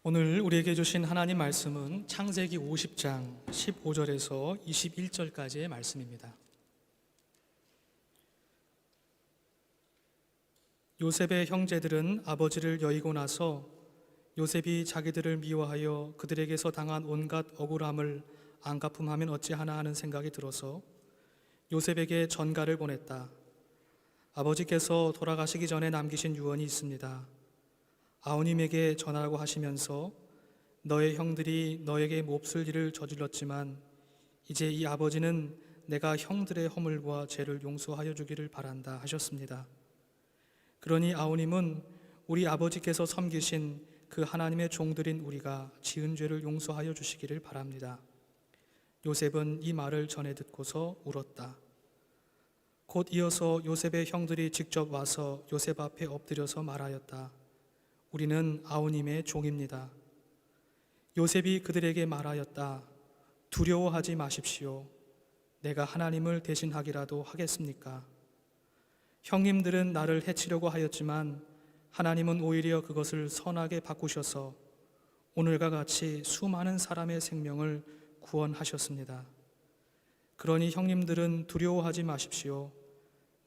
오늘 우리에게 주신 하나님 말씀은 창세기 50장 15절에서 21절까지의 말씀입니다. 요셉의 형제들은 아버지를 여의고 나서 요셉이 자기들을 미워하여 그들에게서 당한 온갖 억울함을 안갚음하면 어찌하나 하는 생각이 들어서 요셉에게 전가를 보냈다. 아버지께서 돌아가시기 전에 남기신 유언이 있습니다. 아우님에게 전하라고 하시면서 너의 형들이 너에게 몹쓸 일을 저질렀지만 이제 이 아버지는 내가 형들의 허물과 죄를 용서하여 주기를 바란다 하셨습니다. 그러니 아우님은 우리 아버지께서 섬기신 그 하나님의 종들인 우리가 지은 죄를 용서하여 주시기를 바랍니다. 요셉은 이 말을 전해 듣고서 울었다. 곧 이어서 요셉의 형들이 직접 와서 요셉 앞에 엎드려서 말하였다. 우리는 아우님의 종입니다. 요셉이 그들에게 말하였다. 두려워하지 마십시오. 내가 하나님을 대신하기라도 하겠습니까? 형님들은 나를 해치려고 하였지만 하나님은 오히려 그것을 선하게 바꾸셔서 오늘과 같이 수많은 사람의 생명을 구원하셨습니다. 그러니 형님들은 두려워하지 마십시오.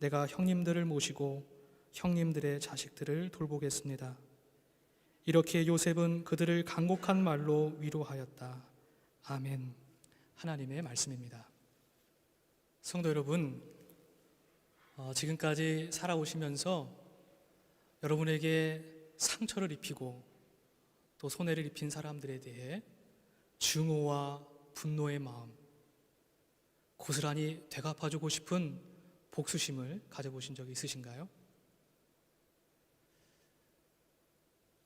내가 형님들을 모시고 형님들의 자식들을 돌보겠습니다. 이렇게 요셉은 그들을 간곡한 말로 위로하였다. 아멘. 하나님의 말씀입니다. 성도 여러분, 지금까지 살아오시면서 여러분에게 상처를 입히고 또 손해를 입힌 사람들에 대해 증오와 분노의 마음, 고스란히 되갚아주고 싶은 복수심을 가져보신 적이 있으신가요?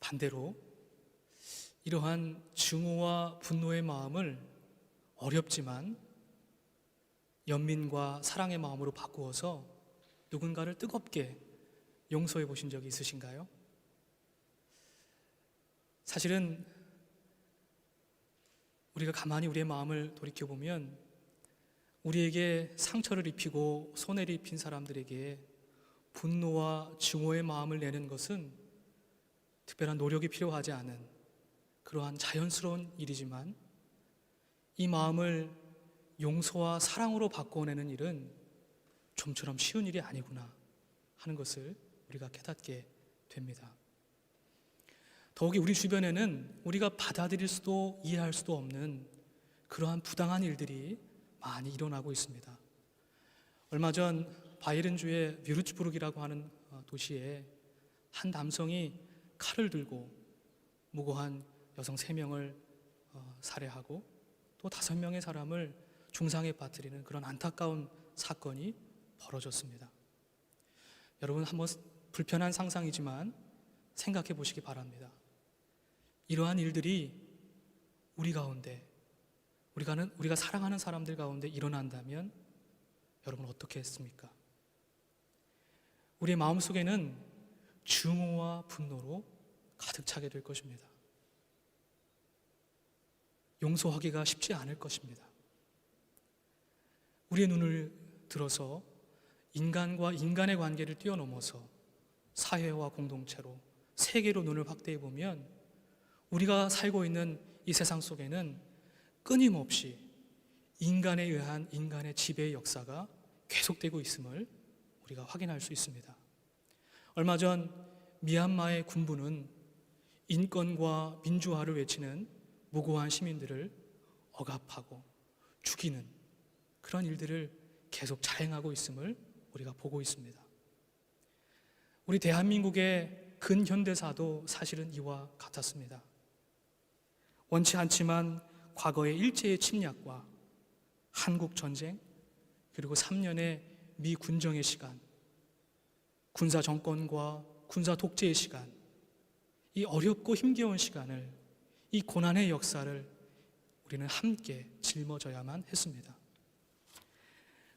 반대로 이러한 증오와 분노의 마음을 어렵지만 연민과 사랑의 마음으로 바꾸어서 누군가를 뜨겁게 용서해 보신 적이 있으신가요? 사실은 우리가 가만히 우리의 마음을 돌이켜보면 우리에게 상처를 입히고 손해를 입힌 사람들에게 분노와 증오의 마음을 내는 것은 특별한 노력이 필요하지 않은 그러한 자연스러운 일이지만 이 마음을 용서와 사랑으로 바꿔내는 일은 좀처럼 쉬운 일이 아니구나 하는 것을 우리가 깨닫게 됩니다. 더욱이 우리 주변에는 우리가 받아들일 수도 이해할 수도 없는 그러한 부당한 일들이 많이 일어나고 있습니다. 얼마 전 바이에른주의 뮤르츠부르크라고 하는 도시에 한 남성이 칼을 들고 무고한 여성 3명을 살해하고 또 5명의 사람을 중상에 빠뜨리는 그런 안타까운 사건이 벌어졌습니다. 여러분, 한번 불편한 상상이지만 생각해 보시기 바랍니다. 이러한 일들이 우리 가운데, 우리가 사랑하는 사람들 가운데 일어난다면 여러분 어떻게 했습니까? 우리의 마음속에는 증오와 분노로 가득 차게 될 것입니다. 용서하기가 쉽지 않을 것입니다. 우리의 눈을 들어서 인간과 인간의 관계를 뛰어넘어서 사회와 공동체로, 세계로 눈을 확대해 보면 우리가 살고 있는 이 세상 속에는 끊임없이 인간에 의한 인간의 지배의 역사가 계속되고 있음을 우리가 확인할 수 있습니다. 얼마 전 미얀마의 군부는 인권과 민주화를 외치는 무고한 시민들을 억압하고 죽이는 그런 일들을 계속 자행하고 있음을 우리가 보고 있습니다. 우리 대한민국의 근현대사도 사실은 이와 같았습니다. 원치 않지만 과거의 일제의 침략과 한국 전쟁, 그리고 3년의 미 군정의 시간, 군사 정권과 군사 독재의 시간, 이 어렵고 힘겨운 시간을, 이 고난의 역사를 우리는 함께 짊어져야만 했습니다.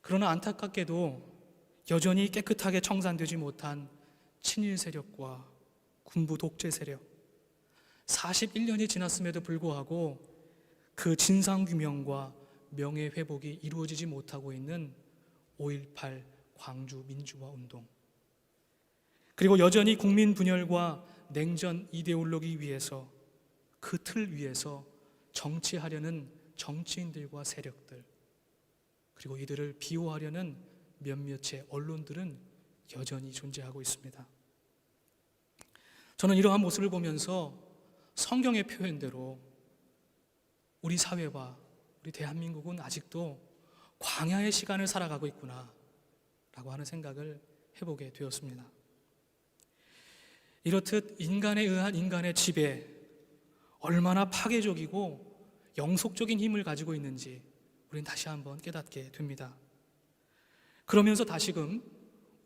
그러나 안타깝게도 여전히 깨끗하게 청산되지 못한 친일 세력과 군부 독재 세력, 41년이 지났음에도 불구하고 그 진상규명과 명예회복이 이루어지지 못하고 있는 5.18 광주 민주화 운동, 그리고 여전히 국민 분열과 냉전 이데올로기 위에서 그 틀 위에서 정치하려는 정치인들과 세력들, 그리고 이들을 비호하려는 몇몇의 언론들은 여전히 존재하고 있습니다. 저는 이러한 모습을 보면서 성경의 표현대로 우리 사회와 우리 대한민국은 아직도 광야의 시간을 살아가고 있구나 라고 하는 생각을 해보게 되었습니다. 이렇듯 인간에 의한 인간의 지배, 얼마나 파괴적이고 영속적인 힘을 가지고 있는지 우리는 다시 한번 깨닫게 됩니다. 그러면서 다시금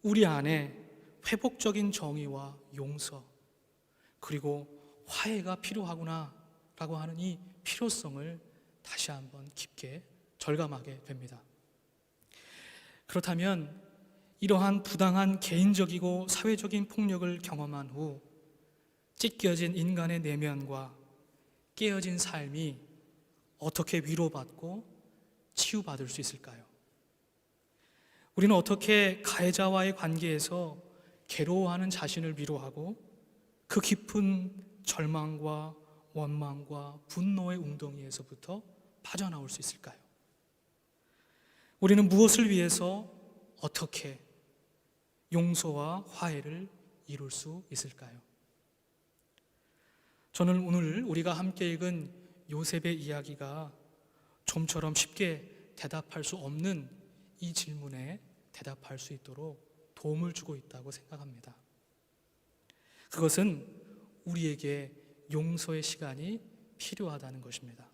우리 안에 회복적인 정의와 용서, 그리고 화해가 필요하구나 라고 하는 이 필요성을 다시 한번 깊게 절감하게 됩니다. 그렇다면 이러한 부당한 개인적이고 사회적인 폭력을 경험한 후 찢겨진 인간의 내면과 깨어진 삶이 어떻게 위로받고 치유받을 수 있을까요? 우리는 어떻게 가해자와의 관계에서 괴로워하는 자신을 위로하고 그 깊은 절망과 원망과 분노의 웅덩이에서부터 빠져나올 수 있을까요? 우리는 무엇을 위해서 어떻게 용서와 화해를 이룰 수 있을까요? 저는 오늘 우리가 함께 읽은 요셉의 이야기가 좀처럼 쉽게 대답할 수 없는 이 질문에 대답할 수 있도록 도움을 주고 있다고 생각합니다. 그것은 우리에게 용서의 시간이 필요하다는 것입니다.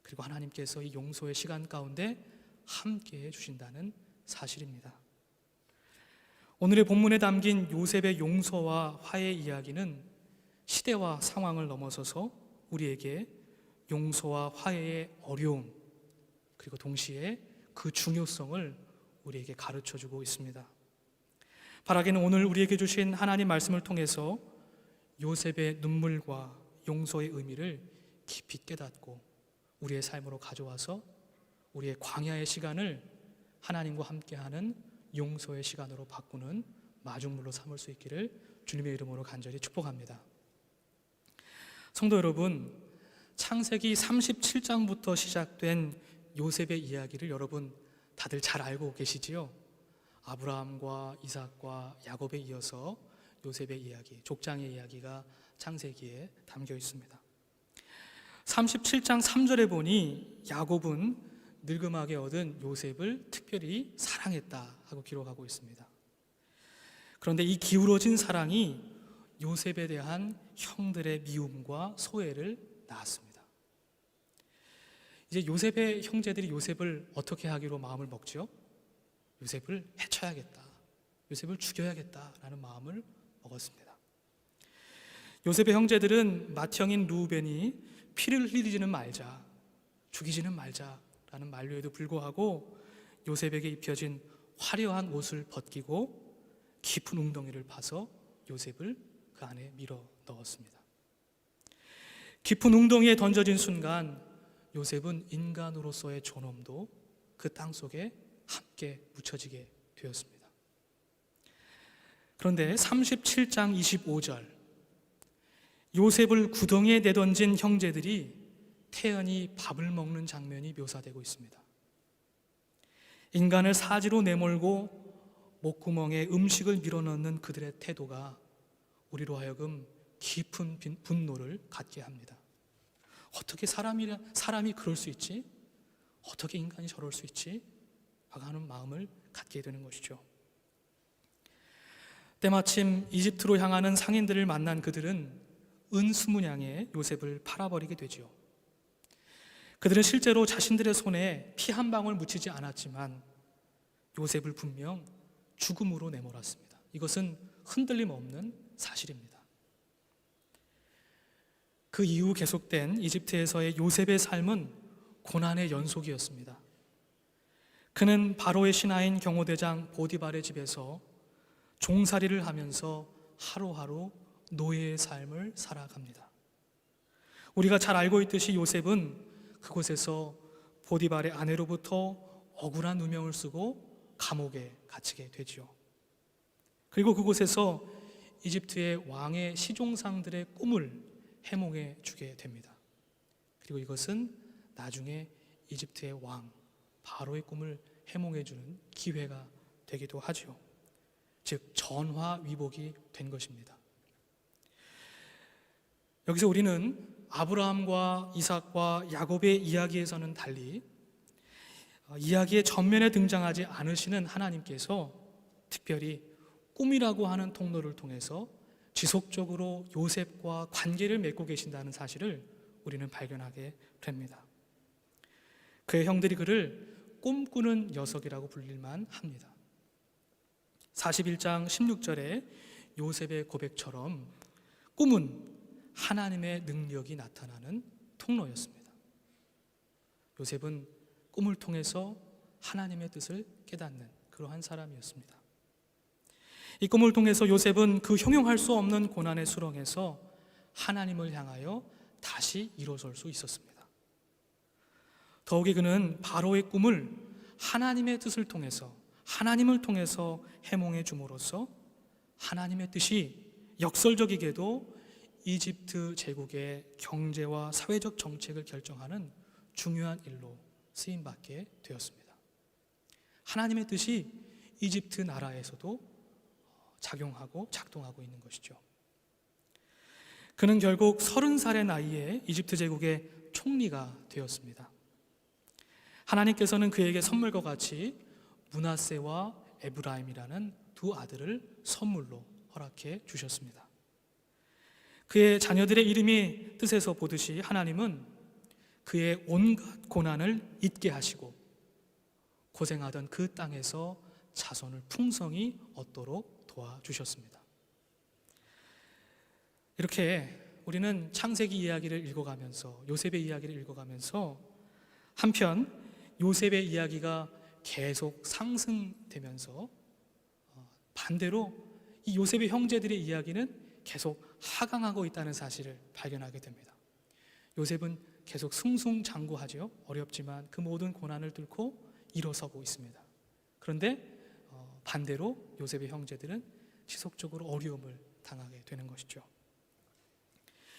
그리고 하나님께서 이 용서의 시간 가운데 함께 해주신다는 사실입니다. 오늘의 본문에 담긴 요셉의 용서와 화해 이야기는 시대와 상황을 넘어서서 우리에게 용서와 화해의 어려움, 그리고 동시에 그 중요성을 우리에게 가르쳐주고 있습니다. 바라기는 오늘 우리에게 주신 하나님 말씀을 통해서 요셉의 눈물과 용서의 의미를 깊이 깨닫고 우리의 삶으로 가져와서 우리의 광야의 시간을 하나님과 함께하는 용서의 시간으로 바꾸는 마중물로 삼을 수 있기를 주님의 이름으로 간절히 축복합니다. 성도 여러분, 창세기 37장부터 시작된 요셉의 이야기를 여러분 다들 잘 알고 계시지요? 아브라함과 이삭과 야곱에 이어서 요셉의 이야기, 족장의 이야기가 창세기에 담겨 있습니다. 37장 3절에 보니 야곱은 늙음하게 얻은 요셉을 특별히 사랑했다 하고 기록하고 있습니다. 그런데 이 기울어진 사랑이 요셉에 대한 형들의 미움과 소외를 낳았습니다. 이제 요셉의 형제들이 요셉을 어떻게 하기로 마음을 먹죠? 요셉을 해쳐야겠다, 요셉을 죽여야겠다라는 마음을 먹었습니다. 요셉의 형제들은 맏형인 루벤이 피를 흘리지는 말자, 죽이지는 말자라는 만류에도 불구하고 요셉에게 입혀진 화려한 옷을 벗기고 깊은 웅덩이를 파서 요셉을 그 안에 밀어 넣었습니다. 깊은 웅덩이에 던져진 순간 요셉은 인간으로서의 존엄도 그 땅 속에 함께 묻혀지게 되었습니다. 그런데 37장 25절, 요셉을 구덩이에 내던진 형제들이 태연히 밥을 먹는 장면이 묘사되고 있습니다. 인간을 사지로 내몰고 목구멍에 음식을 밀어넣는 그들의 태도가 우리로 하여금 깊은 분노를 갖게 합니다. 어떻게 사람이 그럴 수 있지? 어떻게 인간이 저럴 수 있지? 하는 마음을 갖게 되는 것이죠. 때마침 이집트로 향하는 상인들을 만난 그들은 은 20냥에 요셉을 팔아버리게 되죠. 그들은 실제로 자신들의 손에 피 한 방울 묻히지 않았지만 요셉을 분명 죽음으로 내몰았습니다. 이것은 흔들림 없는 사실입니다. 그 이후 계속된 이집트에서의 요셉의 삶은 고난의 연속이었습니다. 그는 바로의 신하인 경호대장 보디발의 집에서 종살이를 하면서 하루하루 노예의 삶을 살아갑니다. 우리가 잘 알고 있듯이 요셉은 그곳에서 보디발의 아내로부터 억울한 누명을 쓰고 감옥에 갇히게 되죠. 그리고 그곳에서 이집트의 왕의 시종상들의 꿈을 해몽해 주게 됩니다. 그리고 이것은 나중에 이집트의 왕 바로의 꿈을 해몽해 주는 기회가 되기도 하죠. 즉 전화위복이 된 것입니다. 여기서 우리는 아브라함과 이삭과 야곱의 이야기에서는 달리 이야기의 전면에 등장하지 않으시는 하나님께서 특별히 꿈이라고 하는 통로를 통해서 지속적으로 요셉과 관계를 맺고 계신다는 사실을 우리는 발견하게 됩니다. 그의 형들이 그를 꿈꾸는 녀석이라고 불릴만 합니다. 41장 16절에 요셉의 고백처럼 꿈은 하나님의 능력이 나타나는 통로였습니다. 요셉은 꿈을 통해서 하나님의 뜻을 깨닫는 그러한 사람이었습니다. 이 꿈을 통해서 요셉은 그 형용할 수 없는 고난의 수렁에서 하나님을 향하여 다시 일어설 수 있었습니다. 더욱이 그는 바로의 꿈을 하나님의 뜻을 통해서, 하나님을 통해서 해몽해 줌으로써 하나님의 뜻이 역설적이게도 이집트 제국의 경제와 사회적 정책을 결정하는 중요한 일로 쓰임받게 되었습니다. 하나님의 뜻이 이집트 나라에서도 작용하고 작동하고 있는 것이죠. 그는 결국 30살의 나이에 이집트 제국의 총리가 되었습니다. 하나님께서는 그에게 선물과 같이 므낫세와 에브라임이라는 두 아들을 선물로 허락해 주셨습니다. 그의 자녀들의 이름이 뜻에서 보듯이 하나님은 그의 온갖 고난을 잊게 하시고 고생하던 그 땅에서 자손을 풍성히 얻도록 도와주셨습니다. 이렇게 우리는 창세기 이야기를 읽어가면서, 요셉의 이야기를 읽어가면서 한편 요셉의 이야기가 계속 상승되면서 반대로 이 요셉의 형제들의 이야기는 계속 하강하고 있다는 사실을 발견하게 됩니다. 요셉은 계속 승승장구하죠. 어렵지만 그 모든 고난을 뚫고 일어서고 있습니다. 그런데 반대로 요셉의 형제들은 지속적으로 어려움을 당하게 되는 것이죠.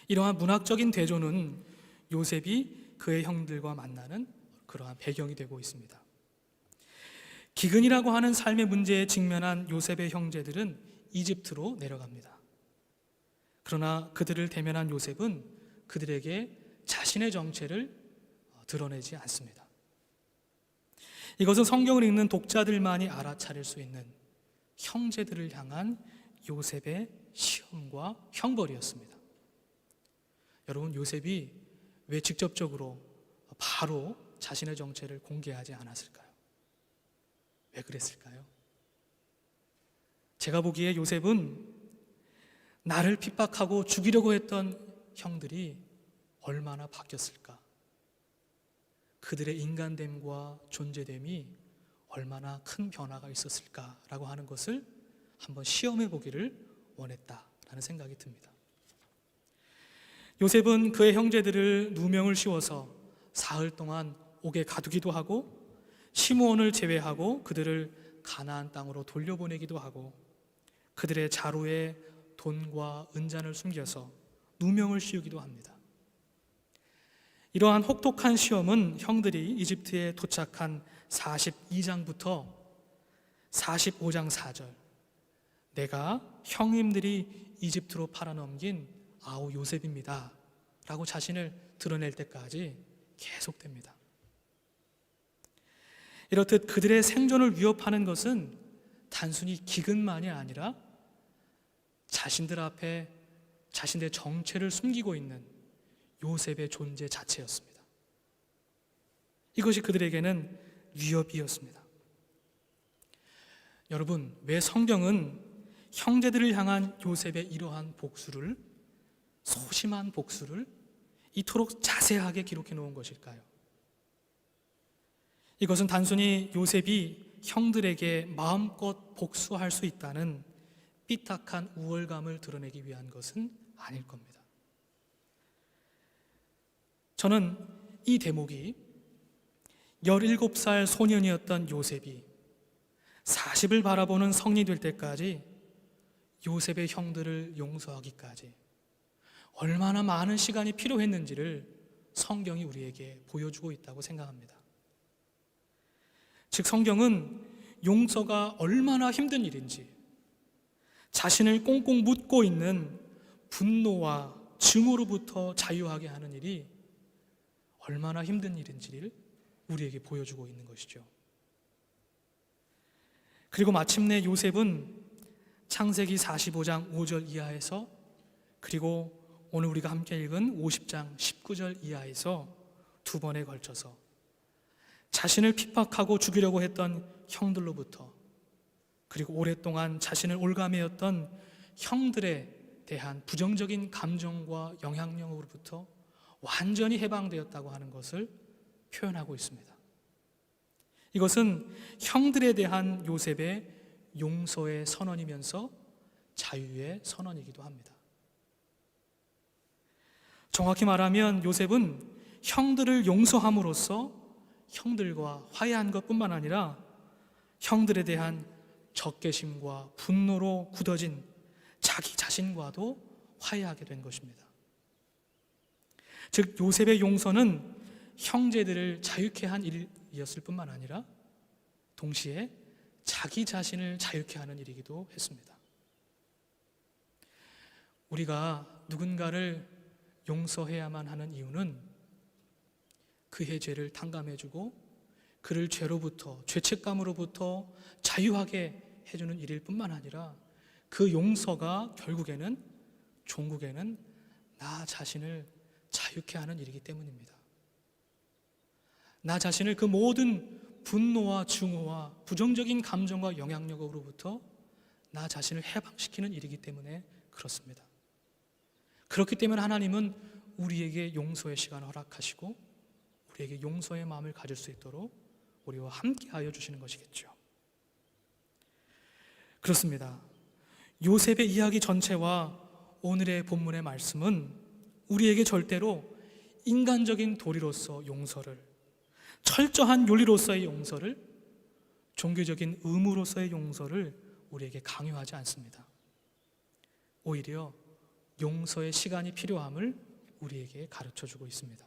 이러한 문학적인 대조는 요셉이 그의 형들과 만나는 그러한 배경이 되고 있습니다. 기근이라고 하는 삶의 문제에 직면한 요셉의 형제들은 이집트로 내려갑니다. 그러나 그들을 대면한 요셉은 그들에게 자신의 정체를 드러내지 않습니다. 이것은 성경을 읽는 독자들만이 알아차릴 수 있는 형제들을 향한 요셉의 시험과 형벌이었습니다. 여러분, 요셉이 왜 직접적으로 바로 자신의 정체를 공개하지 않았을까요? 왜 그랬을까요? 제가 보기에 요셉은 나를 핍박하고 죽이려고 했던 형들이 얼마나 바뀌었을까? 그들의 인간됨과 존재됨이 얼마나 큰 변화가 있었을까라고 하는 것을 한번 시험해 보기를 원했다라는 생각이 듭니다. 요셉은 그의 형제들을 누명을 씌워서 사흘 동안 옥에 가두기도 하고 시므온을 제외하고 그들을 가나안 땅으로 돌려보내기도 하고 그들의 자루에 돈과 은잔을 숨겨서 누명을 씌우기도 합니다. 이러한 혹독한 시험은 형들이 이집트에 도착한 42장부터 45장 4절, 내가 형님들이 이집트로 팔아넘긴 아우 요셉입니다 라고 자신을 드러낼 때까지 계속됩니다. 이렇듯 그들의 생존을 위협하는 것은 단순히 기근만이 아니라 자신들 앞에 자신의 정체를 숨기고 있는 요셉의 존재 자체였습니다. 이것이 그들에게는 위협이었습니다. 여러분, 왜 성경은 형제들을 향한 요셉의 이러한 복수를, 소심한 복수를 이토록 자세하게 기록해 놓은 것일까요? 이것은 단순히 요셉이 형들에게 마음껏 복수할 수 있다는 삐딱한 우월감을 드러내기 위한 것은 아닐 겁니다. 저는 이 대목이 17살 소년이었던 요셉이 40을 바라보는 성인이 될 때까지 요셉의 형들을 용서하기까지 얼마나 많은 시간이 필요했는지를 성경이 우리에게 보여주고 있다고 생각합니다. 즉, 성경은 용서가 얼마나 힘든 일인지, 자신을 꽁꽁 묶고 있는 분노와 증오로부터 자유하게 하는 일이 얼마나 힘든 일인지를 우리에게 보여주고 있는 것이죠. 그리고 마침내 요셉은 창세기 45장 5절 이하에서, 그리고 오늘 우리가 함께 읽은 50장 19절 이하에서 두 번에 걸쳐서 자신을 핍박하고 죽이려고 했던 형들로부터, 그리고 오랫동안 자신을 올가매었던 형들에 대한 부정적인 감정과 영향력으로부터 완전히 해방되었다고 하는 것을 표현하고 있습니다. 이것은 형들에 대한 요셉의 용서의 선언이면서 자유의 선언이기도 합니다. 정확히 말하면 요셉은 형들을 용서함으로써 형들과 화해한 것뿐만 아니라 형들에 대한 적개심과 분노로 굳어진 자기 자신과도 화해하게 된 것입니다. 즉, 요셉의 용서는 형제들을 자유케 한 일이었을 뿐만 아니라 동시에 자기 자신을 자유케 하는 일이기도 했습니다. 우리가 누군가를 용서해야만 하는 이유는 그의 죄를 탕감해주고 그를 죄로부터, 죄책감으로부터 자유하게 해주는 일일 뿐만 아니라 그 용서가 결국에는, 종국에는 나 자신을 자유케 하는 일이기 때문입니다. 나 자신을 그 모든 분노와 증오와 부정적인 감정과 영향력으로부터 나 자신을 해방시키는 일이기 때문에 그렇습니다. 그렇기 때문에 하나님은 우리에게 용서의 시간을 허락하시고 우리에게 용서의 마음을 가질 수 있도록 우리와 함께하여 주시는 것이겠죠. 그렇습니다. 요셉의 이야기 전체와 오늘의 본문의 말씀은 우리에게 절대로 인간적인 도리로서 용서를, 철저한 윤리로서의 용서를, 종교적인 의무로서의 용서를 우리에게 강요하지 않습니다. 오히려 용서의 시간이 필요함을 우리에게 가르쳐주고 있습니다.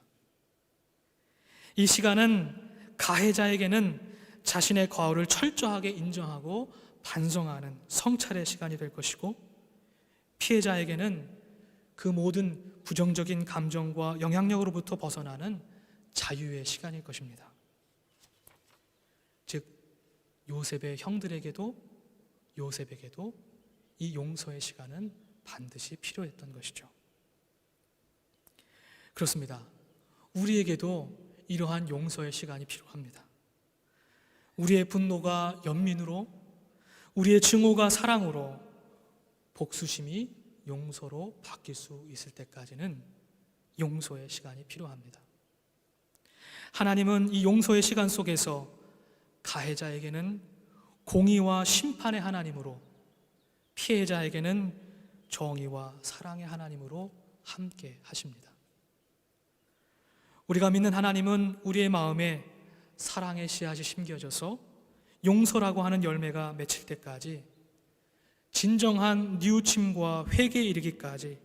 이 시간은 가해자에게는 자신의 과오를 철저하게 인정하고 반성하는 성찰의 시간이 될 것이고, 피해자에게는 그 모든 부정적인 감정과 영향력으로부터 벗어나는 자유의 시간일 것입니다. 즉, 요셉의 형들에게도 요셉에게도 이 용서의 시간은 반드시 필요했던 것이죠. 그렇습니다. 우리에게도 이러한 용서의 시간이 필요합니다. 우리의 분노가 연민으로, 우리의 증오가 사랑으로, 복수심이 용서로 바뀔 수 있을 때까지는 용서의 시간이 필요합니다. 하나님은 이 용서의 시간 속에서 가해자에게는 공의와 심판의 하나님으로, 피해자에게는 정의와 사랑의 하나님으로 함께 하십니다. 우리가 믿는 하나님은 우리의 마음에 사랑의 씨앗이 심겨져서 용서라고 하는 열매가 맺힐 때까지, 진정한 뉘우침과 회개에 이르기까지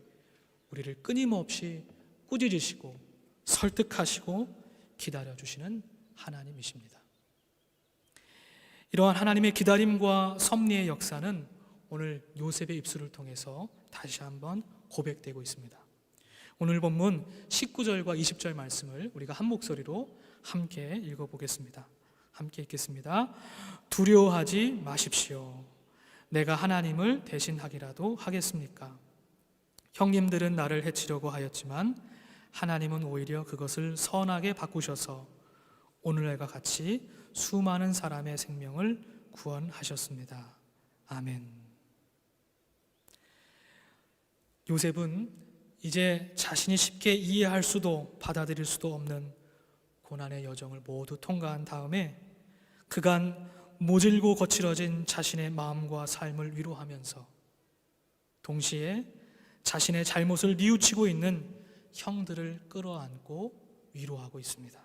우리를 끊임없이 꾸짖으시고 설득하시고 기다려주시는 하나님이십니다. 이러한 하나님의 기다림과 섭리의 역사는 오늘 요셉의 입술을 통해서 다시 한번 고백되고 있습니다. 오늘 본문 19절과 20절 말씀을 우리가 한 목소리로 함께 읽어보겠습니다. 함께 읽겠습니다. 두려워하지 마십시오. 내가 하나님을 대신하기라도 하겠습니까? 형님들은 나를 해치려고 하였지만 하나님은 오히려 그것을 선하게 바꾸셔서 오늘날과 같이 수많은 사람의 생명을 구원하셨습니다. 아멘. 요셉은 이제 자신이 쉽게 이해할 수도 받아들일 수도 없는 고난의 여정을 모두 통과한 다음에 그간 모질고 거칠어진 자신의 마음과 삶을 위로하면서 동시에 자신의 잘못을 뉘우치고 있는 형들을 끌어안고 위로하고 있습니다.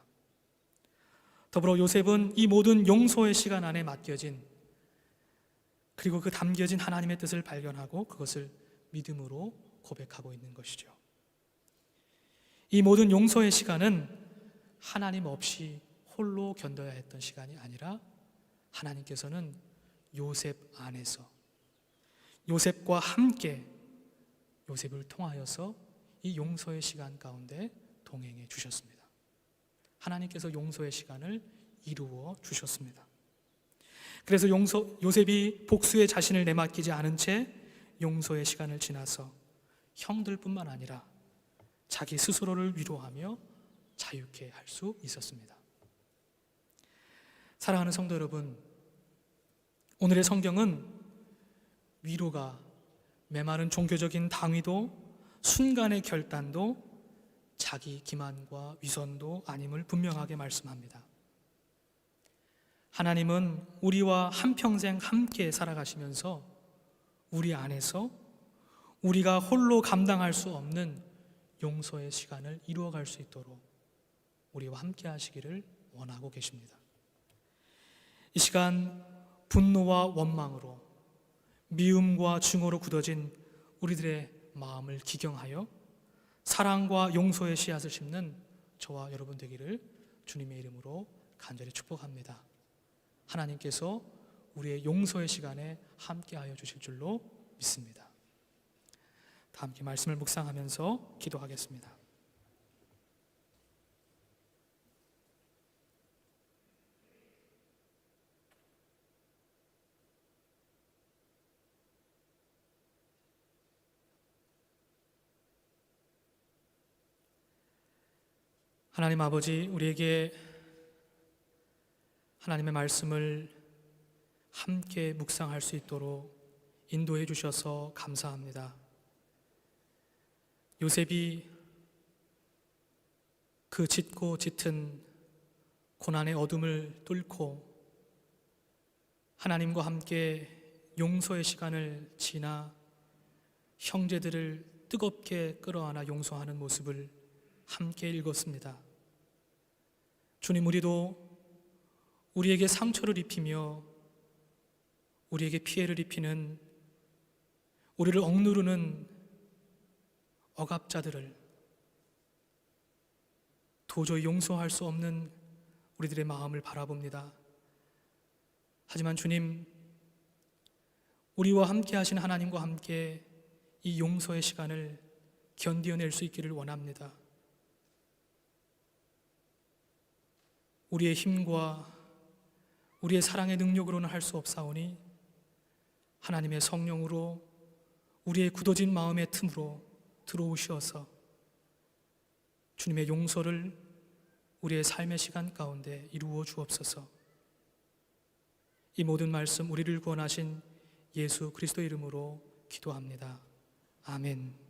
더불어 요셉은 이 모든 용서의 시간 안에 맡겨진, 그리고 그 담겨진 하나님의 뜻을 발견하고 그것을 믿음으로 고백하고 있는 것이죠. 이 모든 용서의 시간은 하나님 없이 홀로 견뎌야 했던 시간이 아니라 하나님께서는 요셉 안에서 요셉과 함께 요셉을 통하여서 이 용서의 시간 가운데 동행해 주셨습니다. 하나님께서 용서의 시간을 이루어 주셨습니다. 그래서 요셉이 복수에 자신을 내맡기지 않은 채 용서의 시간을 지나서 형들뿐만 아니라 자기 스스로를 위로하며 자유케 할 수 있었습니다. 사랑하는 성도 여러분, 오늘의 성경은 위로가 메마른 종교적인 당위도 순간의 결단도 자기 기만과 위선도 아님을 분명하게 말씀합니다. 하나님은 우리와 한평생 함께 살아가시면서 우리 안에서 우리가 홀로 감당할 수 없는 용서의 시간을 이루어갈 수 있도록 우리와 함께 하시기를 원하고 계십니다. 이 시간 분노와 원망으로 미움과 증오로 굳어진 우리들의 마음을 기경하여 사랑과 용서의 씨앗을 심는 저와 여러분 되기를 주님의 이름으로 간절히 축복합니다. 하나님께서 우리의 용서의 시간에 함께하여 주실 줄로 믿습니다. 다 함께 말씀을 묵상하면서 기도하겠습니다. 하나님 아버지, 우리에게 하나님의 말씀을 함께 묵상할 수 있도록 인도해 주셔서 감사합니다. 요셉이 그 짙고 짙은 고난의 어둠을 뚫고 하나님과 함께 용서의 시간을 지나 형제들을 뜨겁게 끌어안아 용서하는 모습을 함께 읽었습니다. 주님, 우리도 우리에게 상처를 입히며 우리에게 피해를 입히는 우리를 억누르는 억압자들을 도저히 용서할 수 없는 우리들의 마음을 바라봅니다. 하지만 주님, 우리와 함께 하신 하나님과 함께 이 용서의 시간을 견디어낼 수 있기를 원합니다. 우리의 힘과 우리의 사랑의 능력으로는 할 수 없사오니 하나님의 성령으로 우리의 굳어진 마음의 틈으로 들어오셔서 주님의 용서를 우리의 삶의 시간 가운데 이루어 주옵소서. 이 모든 말씀 우리를 구원하신 예수 그리스도 이름으로 기도합니다. 아멘.